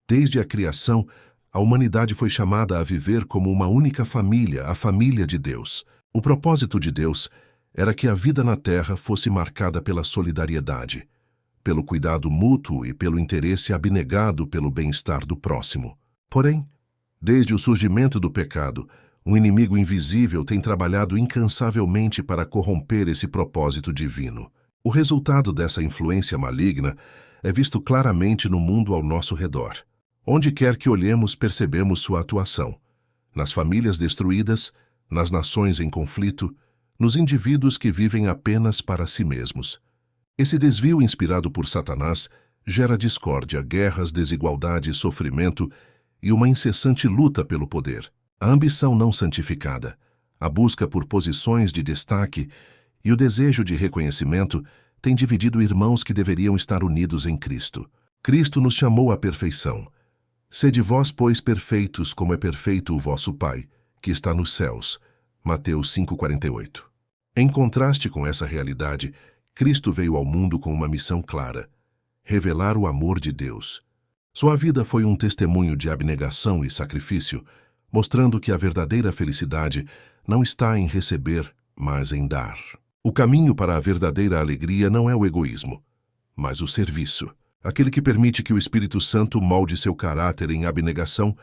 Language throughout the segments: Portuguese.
Desde a criação, a humanidade foi chamada a viver como uma única família, a família de Deus. O propósito de Deus era que a vida na Terra fosse marcada pela solidariedade, pelo cuidado mútuo e pelo interesse abnegado pelo bem-estar do próximo. Porém, desde o surgimento do pecado, um inimigo invisível tem trabalhado incansavelmente para corromper esse propósito divino. O resultado dessa influência maligna é visto claramente no mundo ao nosso redor. Onde quer que olhemos, percebemos sua atuação. Nas famílias destruídas, nas nações em conflito, nos indivíduos que vivem apenas para si mesmos. Esse desvio inspirado por Satanás gera discórdia, guerras, desigualdade, sofrimento e uma incessante luta pelo poder. A ambição não santificada, a busca por posições de destaque e o desejo de reconhecimento têm dividido irmãos que deveriam estar unidos em Cristo. Cristo nos chamou à perfeição. Sede vós, pois, perfeitos, como é perfeito o vosso Pai, que está nos céus. Mateus 5,48. Em contraste com essa realidade, Cristo veio ao mundo com uma missão clara: revelar o amor de Deus. Sua vida foi um testemunho de abnegação e sacrifício, mostrando que a verdadeira felicidade não está em receber, mas em dar. O caminho para a verdadeira alegria não é o egoísmo, mas o serviço. Aquele que permite que o Espírito Santo molde seu caráter em abnegação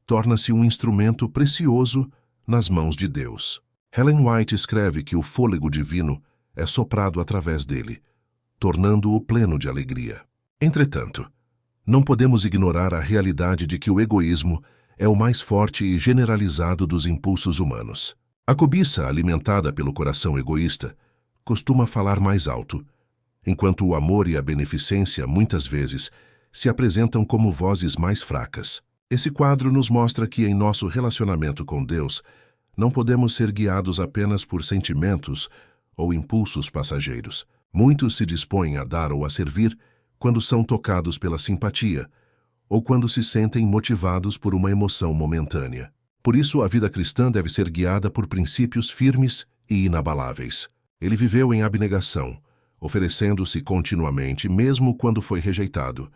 torna-se um instrumento precioso nas mãos de Deus. Ellen White escreve que o fôlego divino é soprado através dele, tornando-o pleno de alegria. Entretanto, não podemos ignorar a realidade de que o egoísmo é o mais forte e generalizado dos impulsos humanos. A cobiça, alimentada pelo coração egoísta, costuma falar mais alto, enquanto o amor e a beneficência, muitas vezes, se apresentam como vozes mais fracas. Esse quadro nos mostra que, em nosso relacionamento com Deus, não podemos ser guiados apenas por sentimentos ou impulsos passageiros. Muitos se dispõem a dar ou a servir quando são tocados pela simpatia, ou quando se sentem motivados por uma emoção momentânea. Por isso, a vida cristã deve ser guiada por princípios firmes e inabaláveis. Ele viveu em abnegação, oferecendo-se continuamente, mesmo quando foi rejeitado,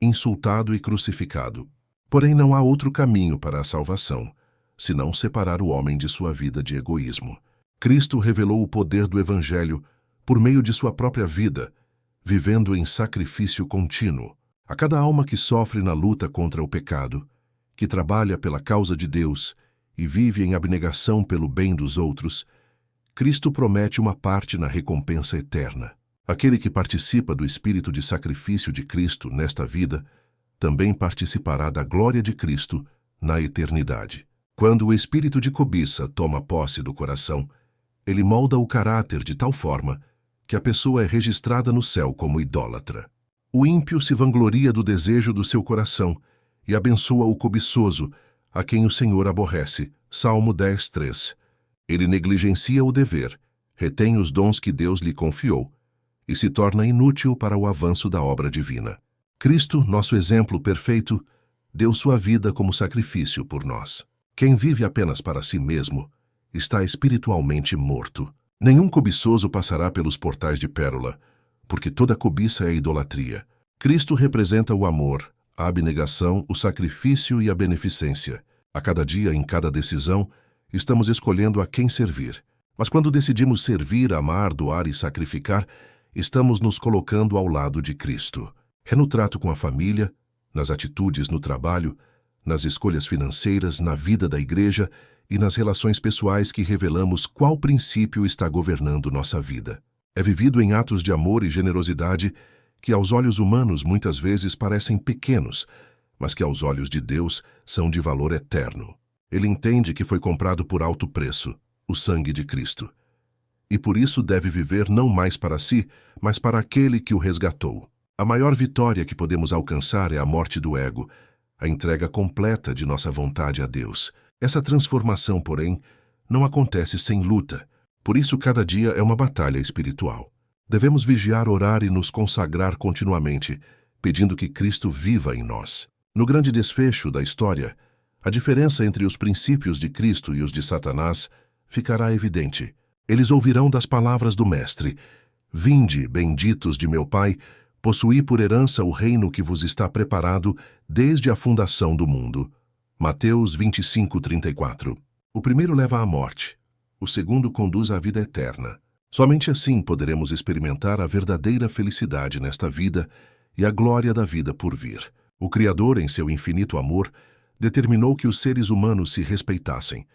insultado e crucificado. Porém, não há outro caminho para a salvação, senão separar o homem de sua vida de egoísmo. Cristo revelou o poder do Evangelho por meio de sua própria vida, vivendo em sacrifício contínuo. A cada alma que sofre na luta contra o pecado, que trabalha pela causa de Deus e vive em abnegação pelo bem dos outros, Cristo promete uma parte na recompensa eterna. Aquele que participa do espírito de sacrifício de Cristo nesta vida, também participará da glória de Cristo na eternidade. Quando o espírito de cobiça toma posse do coração, ele molda o caráter de tal forma que a pessoa é registrada no céu como idólatra. O ímpio se vangloria do desejo do seu coração e abençoa o cobiçoso, a quem o Senhor aborrece. Salmo 10:3. Ele negligencia o dever, retém os dons que Deus lhe confiou e se torna inútil para o avanço da obra divina. Cristo, nosso exemplo perfeito, deu sua vida como sacrifício por nós. Quem vive apenas para si mesmo está espiritualmente morto. Nenhum cobiçoso passará pelos portais de pérola, porque toda cobiça é idolatria. Cristo representa o amor, a abnegação, o sacrifício e a beneficência. A cada dia, em cada decisão, estamos escolhendo a quem servir. Mas quando decidimos servir, amar, doar e sacrificar, estamos nos colocando ao lado de Cristo. É no trato com a família, nas atitudes no trabalho, nas escolhas financeiras, na vida da igreja e nas relações pessoais que revelamos qual princípio está governando nossa vida. É vivido em atos de amor e generosidade que aos olhos humanos muitas vezes parecem pequenos, mas que aos olhos de Deus são de valor eterno. Ele entende que foi comprado por alto preço, o sangue de Cristo. E por isso deve viver não mais para si, mas para aquele que o resgatou. A maior vitória que podemos alcançar é a morte do ego, a entrega completa de nossa vontade a Deus. Essa transformação, porém, não acontece sem luta. Por isso, cada dia é uma batalha espiritual. Devemos vigiar, orar e nos consagrar continuamente, pedindo que Cristo viva em nós. No grande desfecho da história, a diferença entre os princípios de Cristo e os de Satanás ficará evidente. Eles ouvirão das palavras do Mestre: Vinde, benditos de meu Pai, possuí por herança o reino que vos está preparado desde a fundação do mundo. Mateus 25:34. O primeiro leva à morte, o segundo conduz à vida eterna. Somente assim poderemos experimentar a verdadeira felicidade nesta vida e a glória da vida por vir. O Criador, em seu infinito amor, determinou que os seres humanos se respeitassem,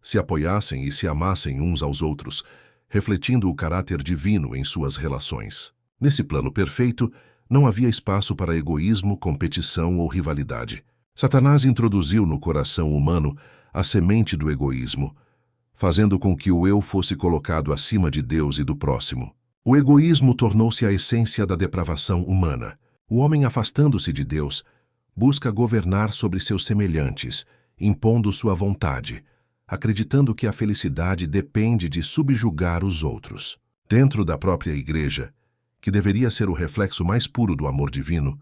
se apoiassem e se amassem uns aos outros, refletindo o caráter divino em suas relações. Nesse plano perfeito, não havia espaço para egoísmo, competição ou rivalidade. Satanás introduziu no coração humano a semente do egoísmo, fazendo com que o eu fosse colocado acima de Deus e do próximo. O egoísmo tornou-se a essência da depravação humana. O homem, afastando-se de Deus, busca governar sobre seus semelhantes, impondo sua vontade, acreditando que a felicidade depende de subjugar os outros. Dentro da própria igreja, que deveria ser o reflexo mais puro do amor divino,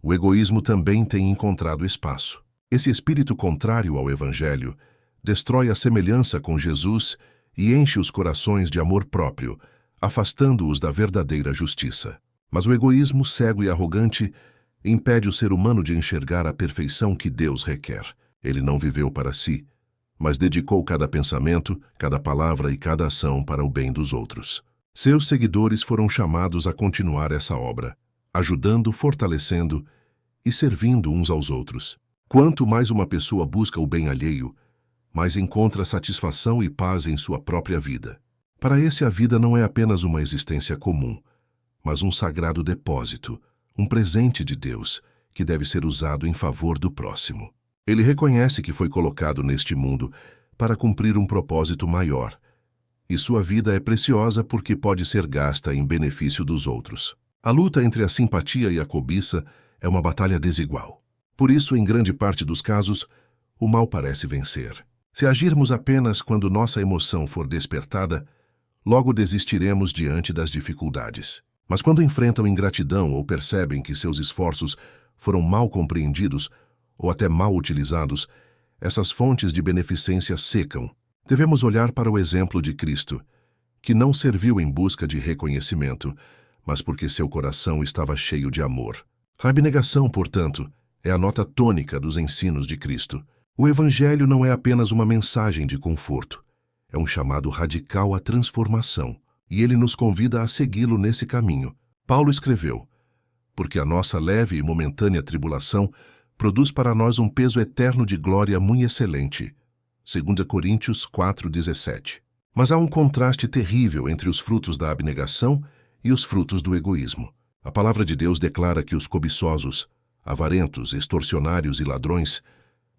o egoísmo também tem encontrado espaço. Esse espírito contrário ao Evangelho destrói a semelhança com Jesus e enche os corações de amor próprio, afastando-os da verdadeira justiça. Mas o egoísmo cego e arrogante impede o ser humano de enxergar a perfeição que Deus requer. Ele não viveu para si, mas dedicou cada pensamento, cada palavra e cada ação para o bem dos outros. Seus seguidores foram chamados a continuar essa obra, ajudando, fortalecendo e servindo uns aos outros. Quanto mais uma pessoa busca o bem alheio, mais encontra satisfação e paz em sua própria vida. Para esse, a vida não é apenas uma existência comum, mas um sagrado depósito, um presente de Deus, que deve ser usado em favor do próximo. Ele reconhece que foi colocado neste mundo para cumprir um propósito maior, e sua vida é preciosa porque pode ser gasta em benefício dos outros. A luta entre a simpatia e a cobiça é uma batalha desigual. Por isso, em grande parte dos casos, o mal parece vencer. Se agirmos apenas quando nossa emoção for despertada, logo desistiremos diante das dificuldades. Mas quando enfrentam ingratidão ou percebem que seus esforços foram mal compreendidos ou até mal utilizados, essas fontes de beneficência secam. Devemos olhar para o exemplo de Cristo, que não serviu em busca de reconhecimento, mas porque seu coração estava cheio de amor. A abnegação, portanto, é a nota tônica dos ensinos de Cristo. O Evangelho não é apenas uma mensagem de conforto, é um chamado radical à transformação, e ele nos convida a segui-lo nesse caminho. Paulo escreveu: porque a nossa leve e momentânea tribulação produz para nós um peso eterno de glória muito excelente. 2 Coríntios 4:17. Mas há um contraste terrível entre os frutos da abnegação e os frutos do egoísmo. A palavra de Deus declara que os cobiçosos, avarentos, extorsionários e ladrões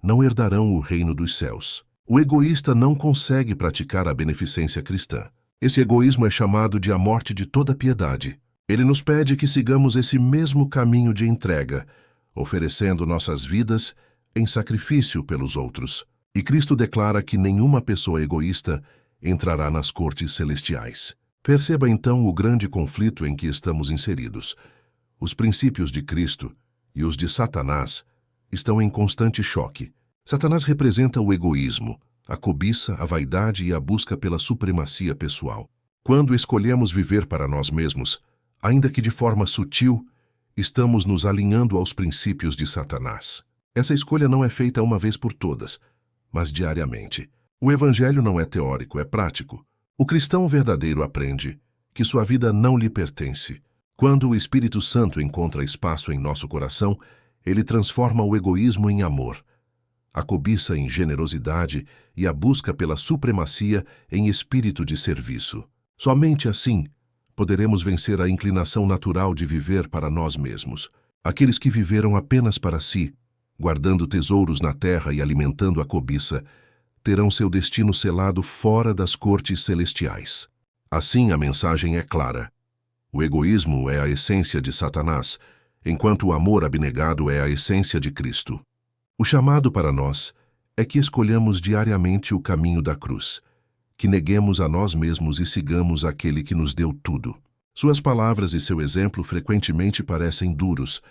não herdarão o reino dos céus. O egoísta não consegue praticar a beneficência cristã. Esse egoísmo é chamado de a morte de toda piedade. Ele nos pede que sigamos esse mesmo caminho de entrega, oferecendo nossas vidas em sacrifício pelos outros. E Cristo declara que nenhuma pessoa egoísta entrará nas cortes celestiais. Perceba então o grande conflito em que estamos inseridos. Os princípios de Cristo e os de Satanás estão em constante choque. Satanás representa o egoísmo, a cobiça, a vaidade e a busca pela supremacia pessoal. Quando escolhemos viver para nós mesmos, ainda que de forma sutil, estamos nos alinhando aos princípios de Satanás. Essa escolha não é feita uma vez por todas, mas diariamente. O Evangelho não é teórico, é prático. O cristão verdadeiro aprende que sua vida não lhe pertence. Quando o Espírito Santo encontra espaço em nosso coração, ele transforma o egoísmo em amor, a cobiça em generosidade e a busca pela supremacia em espírito de serviço. Somente assim poderemos vencer a inclinação natural de viver para nós mesmos. Aqueles que viveram apenas para si, guardando tesouros na terra e alimentando a cobiça, terão seu destino selado fora das cortes celestiais. Assim, a mensagem é clara. O egoísmo é a essência de Satanás, enquanto o amor abnegado é a essência de Cristo. O chamado para nós é que escolhamos diariamente o caminho da cruz, que neguemos a nós mesmos e sigamos aquele que nos deu tudo. Suas palavras e seu exemplo frequentemente parecem duros,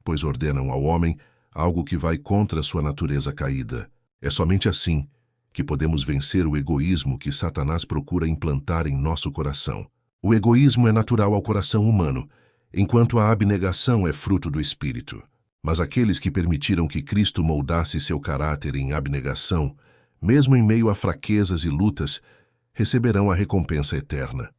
pois ordenam ao homem algo que vai contra sua natureza caída. É somente assim que podemos vencer o egoísmo que Satanás procura implantar em nosso coração. O egoísmo é natural ao coração humano, enquanto a abnegação é fruto do Espírito. Mas aqueles que permitiram que Cristo moldasse seu caráter em abnegação, mesmo em meio a fraquezas e lutas, receberão a recompensa eterna.